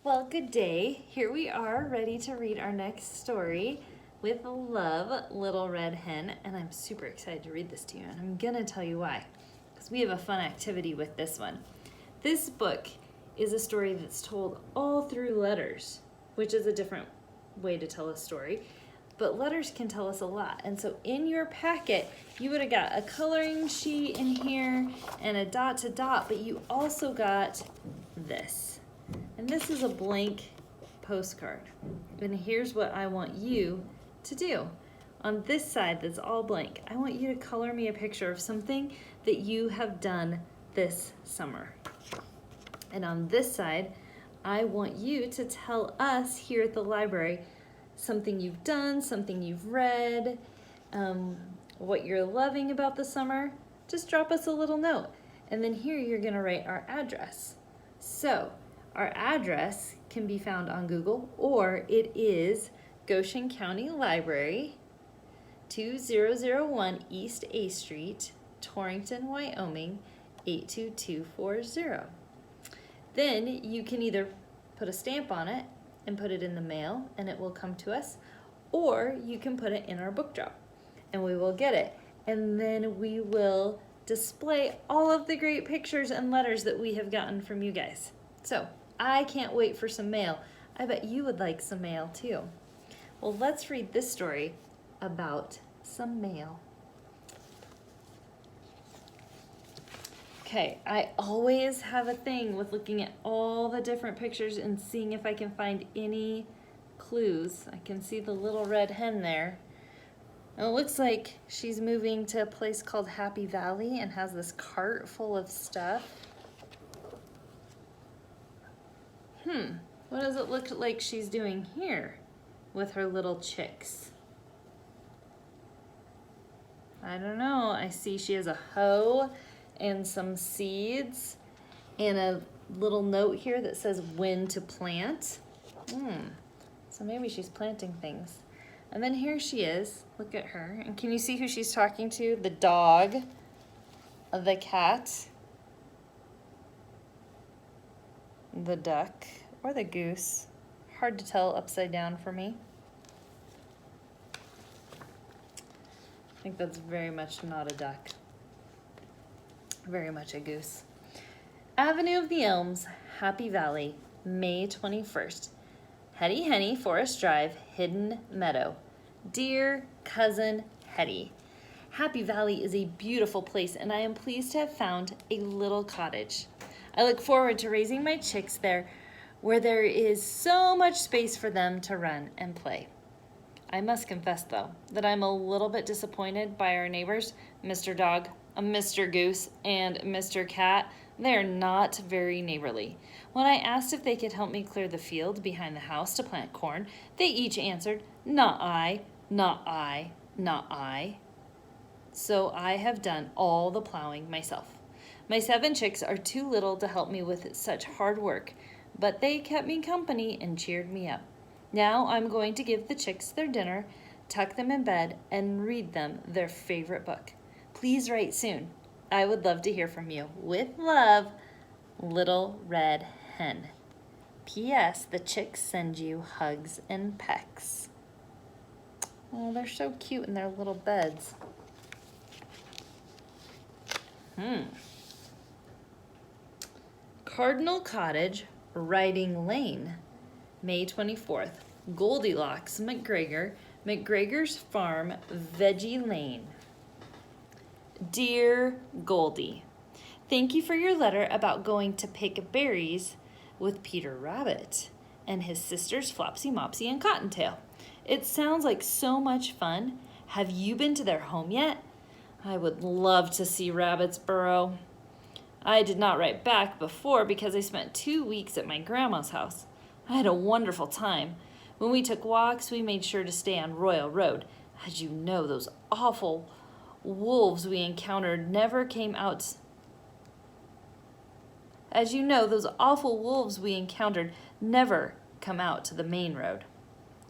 Well, good day. Here we are, ready to read our next story with Love, Little Red Hen, and I'm super excited to read this to you, and I'm gonna tell you why, because we have a fun activity with this one. This book is a story that's told all through letters, which is a different way to tell a story, but letters can tell us a lot. And so in your packet, you would have got a coloring sheet in here and a dot to dot, but you also got this. And this is a blank postcard. And here's what I want you to do. On this side that's all blank, I want you to color me a picture of something that you have done this summer. And on this side, I want you to tell us here at the library something you've done, something you've read, what you're loving about the summer. Just drop us a little note. And then here you're gonna write our address. So our address can be found on Google, or it is Goshen County Library, 2001 East A Street, Torrington, Wyoming, 82240. Then you can either put a stamp on it and put it in the mail and it will come to us, or you can put it in our book drop and we will get it. And then we will display all of the great pictures and letters that we have gotten from you guys. So I can't wait for some mail. I bet you would like some mail too. Well, let's read this story about some mail. Okay, I always have a thing with looking at all the different pictures and seeing if I can find any clues. I can see the little red hen there. And it looks like she's moving to a place called Happy Valley and has this cart full of stuff. What does it look like she's doing here with her little chicks? I don't know. I see she has a hoe and some seeds and a little note here that says when to plant. So maybe she's planting things. And then here she is. Look at her. And can you see who she's talking to? The dog, the cat, the duck, or the goose. Hard to tell upside down for me. I think that's very much not a duck. Very much a goose. Avenue of the Elms, Happy Valley, May 21st. Hetty Henny, Forest Drive, Hidden Meadow. Dear Cousin Hetty, Happy Valley is a beautiful place and I am pleased to have found a little cottage. I look forward to raising my chicks there where there is so much space for them to run and play. I must confess though that I'm a little bit disappointed by our neighbors, Mr. Dog, Mr. Goose, and Mr. Cat. They're not very neighborly. When I asked if they could help me clear the field behind the house to plant corn, they each answered, "Not I, not I, not I." So I have done all the plowing myself. My 7 chicks are too little to help me with such hard work, but they kept me company and cheered me up. Now I'm going to give the chicks their dinner, tuck them in bed, and read them their favorite book. Please write soon. I would love to hear from you. With love, Little Red Hen. P.S. The chicks send you hugs and pecks. Oh, they're so cute in their little beds. Cardinal Cottage, Riding Lane, May 24th. Goldilocks McGregor, McGregor's Farm, Veggie Lane. Dear Goldie, thank you for your letter about going to pick berries with Peter Rabbit and his sisters Flopsy, Mopsy, and Cottontail. It sounds like so much fun. Have you been to their home yet? I would love to see Rabbit's burrow. I did not write back before because I spent 2 weeks at my grandma's house. I had a wonderful time. When we took walks, we made sure to stay on Royal Road. As you know, those awful wolves we encountered never came out. As you know, those awful wolves we encountered never come out to the main road.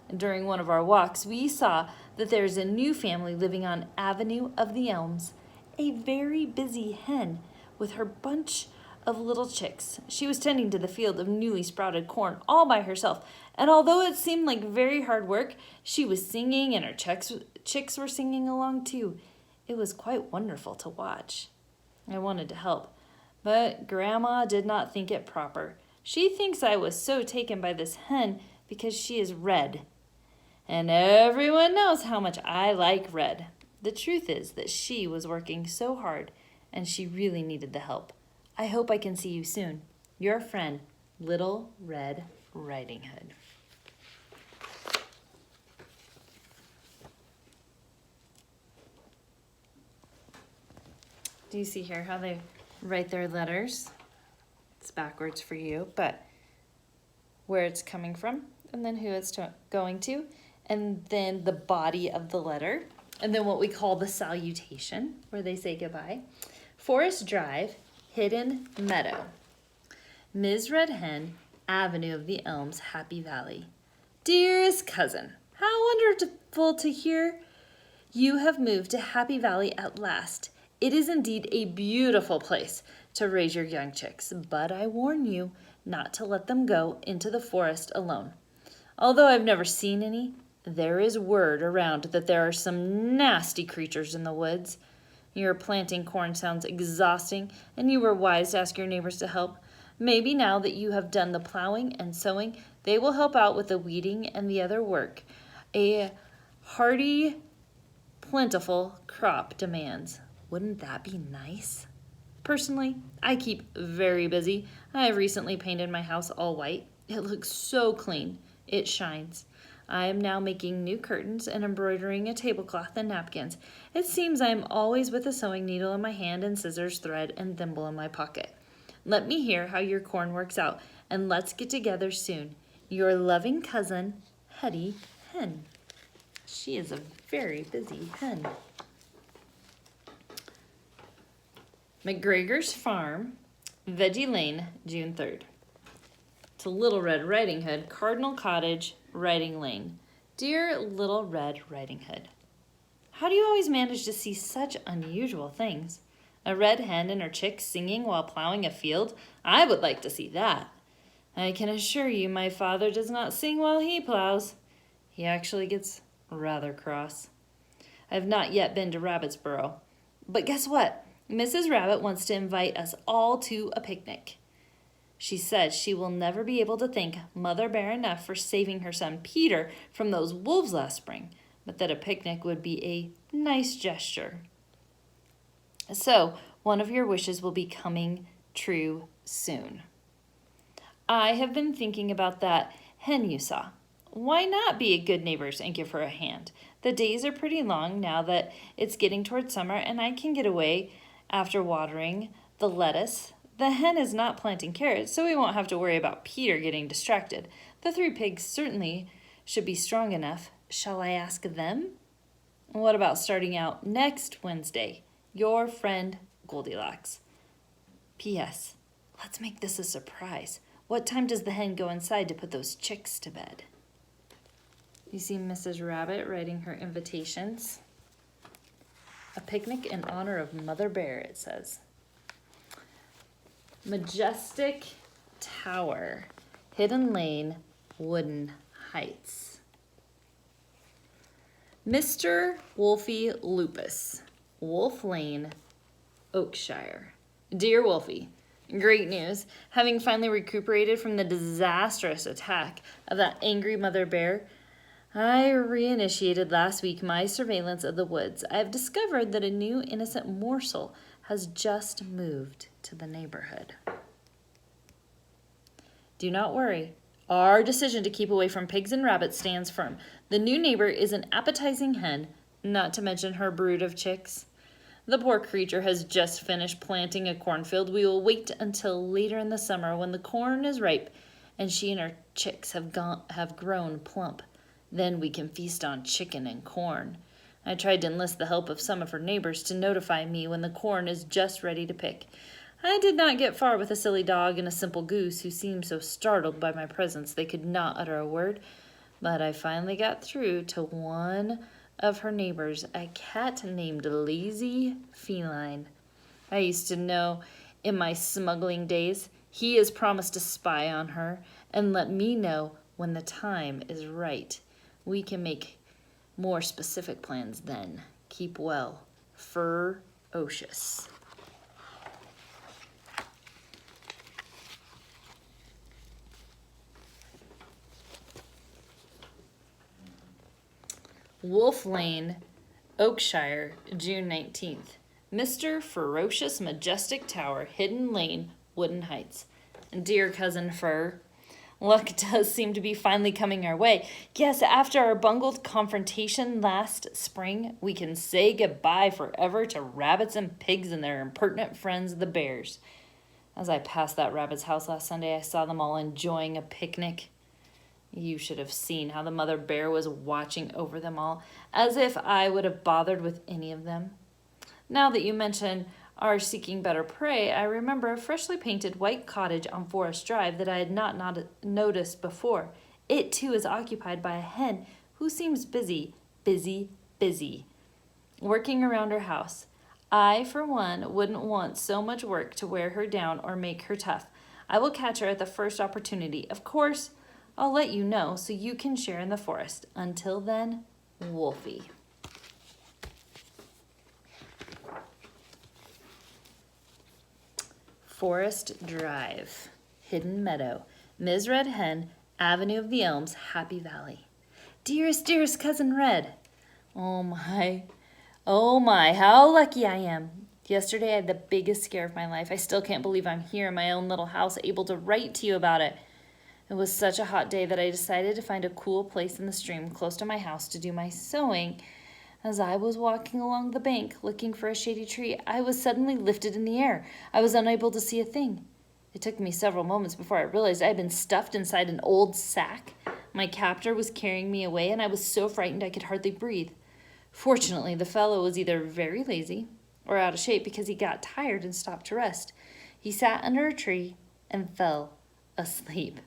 And during one of our walks, we saw that there's a new family living on Avenue of the Elms, a very busy hen with her bunch of little chicks. She was tending to the field of newly sprouted corn all by herself, and although it seemed like very hard work, she was singing and her chicks were singing along too. It was quite wonderful to watch. I wanted to help, but Grandma did not think it proper. She thinks I was so taken by this hen because she is red. And everyone knows how much I like red. The truth is that she was working so hard and she really needed the help. I hope I can see you soon. Your friend, Little Red Riding Hood. Do you see here how they write their letters? It's backwards for you, but where it's coming from, and then who it's going to, and then the body of the letter, and then what we call the salutation, where they say goodbye. Forest Drive, Hidden Meadow. Ms. Red Hen, Avenue of the Elms, Happy Valley. Dearest cousin, how wonderful to hear you have moved to Happy Valley at last. It is indeed a beautiful place to raise your young chicks, but I warn you not to let them go into the forest alone. Although I've never seen any, there is word around that there are some nasty creatures in the woods. Your planting corn sounds exhausting, and you were wise to ask your neighbors to help. Maybe now that you have done the plowing and sowing, they will help out with the weeding and the other work a hearty, plentiful crop demands. Wouldn't that be nice? Personally, I keep very busy. I have recently painted my house all white. It looks so clean. It shines. I am now making new curtains and embroidering a tablecloth and napkins. It seems I am always with a sewing needle in my hand and scissors, thread, and thimble in my pocket. Let me hear how your corn works out, and let's get together soon. Your loving cousin, Hetty Hen. She is a very busy hen. McGregor's Farm, Veggie Lane, June 3rd. To Little Red Riding Hood, Cardinal Cottage, Riding Lane. Dear Little Red Riding Hood, how do you always manage to see such unusual things? A red hen and her chicks singing while plowing a field? I would like to see that. I can assure you my father does not sing while he plows. He actually gets rather cross. I have not yet been to Rabbit's Burrow. But guess what? Mrs. Rabbit wants to invite us all to a picnic. She says she will never be able to thank Mother Bear enough for saving her son Peter from those wolves last spring, but that a picnic would be a nice gesture. So, one of your wishes will be coming true soon. I have been thinking about that hen you saw. Why not be good neighbors and give her a hand? The days are pretty long now that it's getting toward summer, and I can get away after watering the lettuce. The hen is not planting carrots, so we won't have to worry about Peter getting distracted. The 3 pigs certainly should be strong enough. Shall I ask them? What about starting out next Wednesday? Your friend, Goldilocks. P.S. Let's make this a surprise. What time does the hen go inside to put those chicks to bed? You see Mrs. Rabbit writing her invitations. A picnic in honor of Mother Bear, it says. Majestic Tower, Hidden Lane, Wooden Heights. Mr. Wolfie Lupus, Wolf Lane, Oakshire. Dear Wolfie, great news. Having finally recuperated from the disastrous attack of that angry mother bear, I reinitiated last week my surveillance of the woods. I have discovered that a new innocent morsel has just moved to the neighborhood. Do not worry. Our decision to keep away from pigs and rabbits stands firm. The new neighbor is an appetizing hen, not to mention her brood of chicks. The poor creature has just finished planting a cornfield. We will wait until later in the summer when the corn is ripe and she and her chicks have grown plump. Then we can feast on chicken and corn. I tried to enlist the help of some of her neighbors to notify me when the corn is just ready to pick. I did not get far with a silly dog and a simple goose who seemed so startled by my presence they could not utter a word, but I finally got through to one of her neighbors, a cat named Lazy Feline. I used to know In my smuggling days, he has promised to spy on her and let me know when the time is right. We can make more specific plans then. Keep well. Ferocious. Wolf Lane, Oakshire, June 19th. Mr. Ferocious Majestic Tower, Hidden Lane, Wooden Heights. Dear Cousin Fur, luck does seem to be finally coming our way. Yes, after our bungled confrontation last spring, we can say goodbye forever to rabbits and pigs and their impertinent friends, the bears. As I passed that rabbit's house last Sunday, I saw them all enjoying a picnic. You should have seen how the mother bear was watching over them all, as if I would have bothered with any of them. Now that you mention our seeking better prey, I remember a freshly painted white cottage on Forest Drive that I had not noticed before. It, too, is occupied by a hen who seems busy, working around her house. I, for one, wouldn't want so much work to wear her down or make her tough. I will catch her at the first opportunity. Of course, I'll let you know so you can share in the forest. Until then, Wolfie. Forest Drive, Hidden Meadow, Ms. Red Hen, Avenue of the Elms, Happy Valley. Dearest Cousin Red. Oh my, how lucky I am. Yesterday I had the biggest scare of my life. I still can't believe I'm here in my own little house, able to write to you about it. It was such a hot day that I decided to find a cool place in the stream close to my house to do my sewing. As I was walking along the bank, looking for a shady tree, I was suddenly lifted in the air. I was unable to see a thing. It took me several moments before I realized I had been stuffed inside an old sack. My captor was carrying me away, and I was so frightened I could hardly breathe. Fortunately, the fellow was either very lazy or out of shape because he got tired and stopped to rest. He sat under a tree and fell asleep,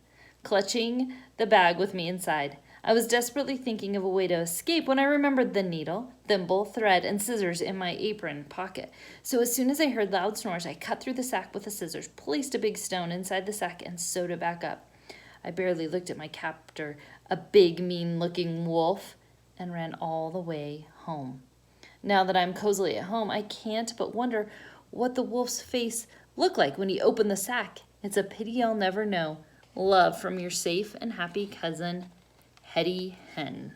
clutching the bag with me inside. I was desperately thinking of a way to escape when I remembered the needle, thimble, thread, and scissors in my apron pocket. So as soon as I heard loud snores, I cut through the sack with the scissors, placed a big stone inside the sack, and sewed it back up. I barely looked at my captor, a big, mean-looking wolf, and ran all the way home. Now that I'm cozily at home, I can't but wonder what the wolf's face looked like when he opened the sack. It's a pity I'll never know. Love from your safe and happy cousin, Hetty Hen.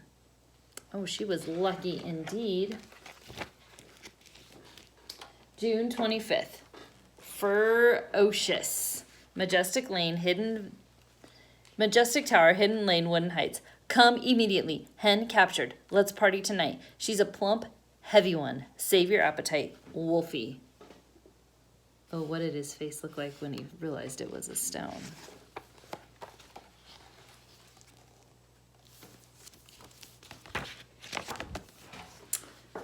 Oh, she was lucky indeed. June 25th. Ferocious. Majestic Tower, Hidden Lane, Wooden Heights. Come immediately. Hen captured. Let's party tonight. She's a plump, heavy one. Save your appetite. Wolfie. Oh, what did his face look like when he realized it was a stone?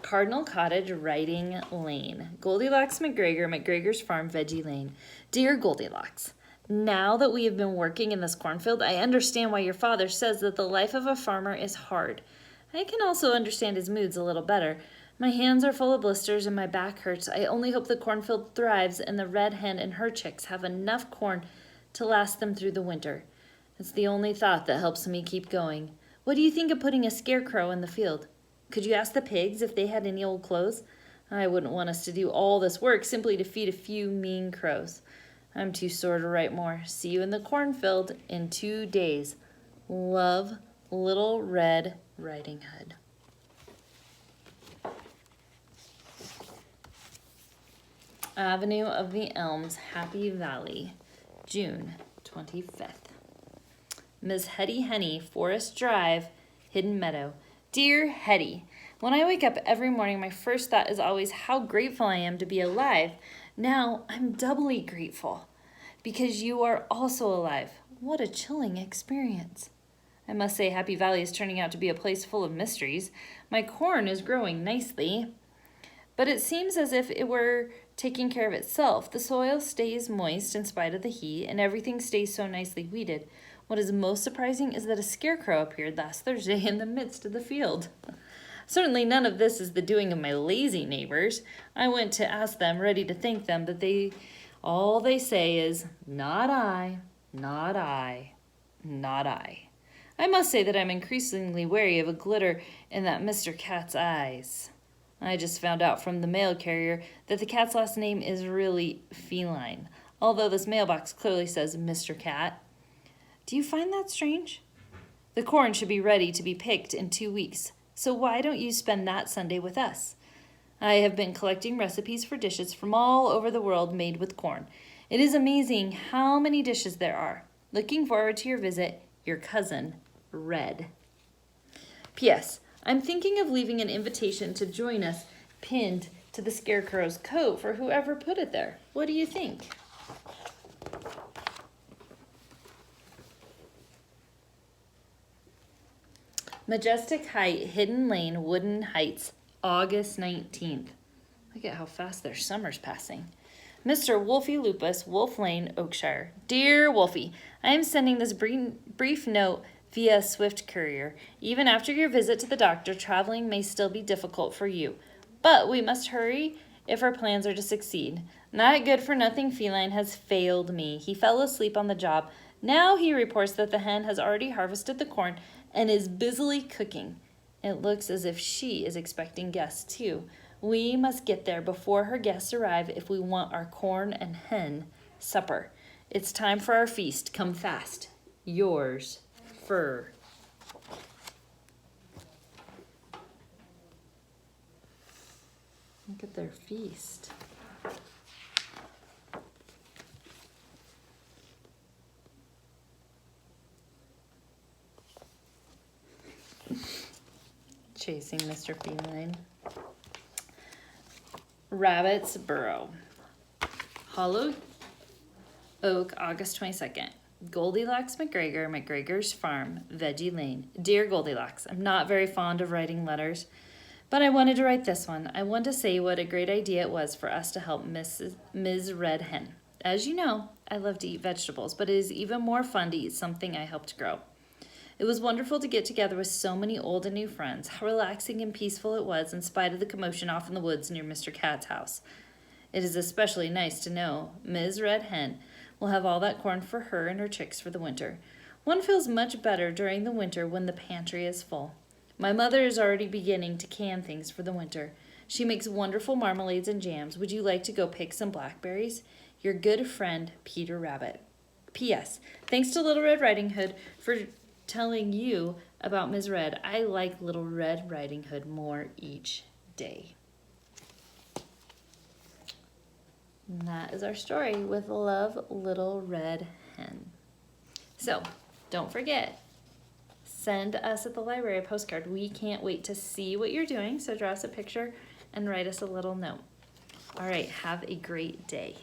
Cardinal Cottage, Riding Lane. Goldilocks McGregor, McGregor's Farm, Veggie Lane. Dear Goldilocks, now that we have been working in this cornfield, I understand why your father says that the life of a farmer is hard. I can also understand his moods a little better. My hands are full of blisters and my back hurts. I only hope the cornfield thrives and the red hen and her chicks have enough corn to last them through the winter. It's the only thought that helps me keep going. What do you think of putting a scarecrow in the field? Could you ask the pigs if they had any old clothes? I wouldn't want us to do all this work simply to feed a few mean crows. I'm too sore to write more. See you in the cornfield in 2 days. Love, Little Red Riding Hood. Avenue of the Elms, Happy Valley, June 25th. Ms. Hetty Henny, Forest Drive, Hidden Meadow. Dear Hetty, when I wake up every morning, my first thought is always how grateful I am to be alive. Now I'm doubly grateful because you are also alive. What a chilling experience. I must say Happy Valley is turning out to be a place full of mysteries. My corn is growing nicely, but it seems as if it were taking care of itself. The soil stays moist in spite of the heat, and everything stays so nicely weeded. What is most surprising is that a scarecrow appeared last Thursday in the midst of the field. Certainly none of this is the doing of my lazy neighbors. I went to ask them, ready to thank them, but they All they say is, not I, not I, not I. I must say that I'm increasingly wary of a glitter in that Mr. Cat's eyes. I just found out from the mail carrier that the cat's last name is really feline, although this mailbox clearly says Mr. Cat. Do you find that strange? The corn should be ready to be picked in 2 weeks, so why don't you spend that Sunday with us? I have been collecting recipes for dishes from all over the world made with corn. It is amazing how many dishes there are. Looking forward to your visit, your cousin, Red. P.S. I'm thinking of leaving an invitation to join us pinned to the scarecrow's coat for whoever put it there. What do you think? Majestic Height, Hidden Lane, Wooden Heights, August 19th. Look at how fast their summer's passing. Mr. Wolfie Lupus, Wolf Lane, Oakshire. Dear Wolfie, I am sending this brief note via Swift Courier. Even after your visit to the doctor, traveling may still be difficult for you. But we must hurry if our plans are to succeed. That good-for-nothing feline has failed me. He fell asleep on the job. Now he reports that the hen has already harvested the corn and is busily cooking. It looks as if she is expecting guests, too. We must get there before her guests arrive if we want our corn and hen supper. It's time for our feast. Come fast. Yours, Fur. Look at their feast. Chasing Mr. Feline. Rabbit's Burrow. Hollow Oak, August 22nd. Goldilocks McGregor, McGregor's Farm, Veggie Lane. Dear Goldilocks, I'm not very fond of writing letters, but I wanted to write this one. I want to say what a great idea it was for us to help Ms. Red Hen. As you know, I love to eat vegetables, but it is even more fun to eat something I helped grow. It was wonderful to get together with so many old and new friends. How relaxing and peaceful it was in spite of the commotion off in the woods near Mr. Cat's house. It is especially nice to know Ms. Red Hen will have all that corn for her and her chicks for the winter. One feels much better during the winter when the pantry is full. My mother is already beginning to can things for the winter. She makes wonderful marmalades and jams. Would you like to go pick some blackberries? Your good friend, Peter Rabbit. P.S. Thanks to Little Red Riding Hood for telling you about Ms. Red. I like Little Red Riding Hood more each day. And that is our story with Love, Little Red Hen. So, don't forget, send us at the library a postcard. We can't wait to see what you're doing, so draw us a picture and write us a little note. All right, have a great day.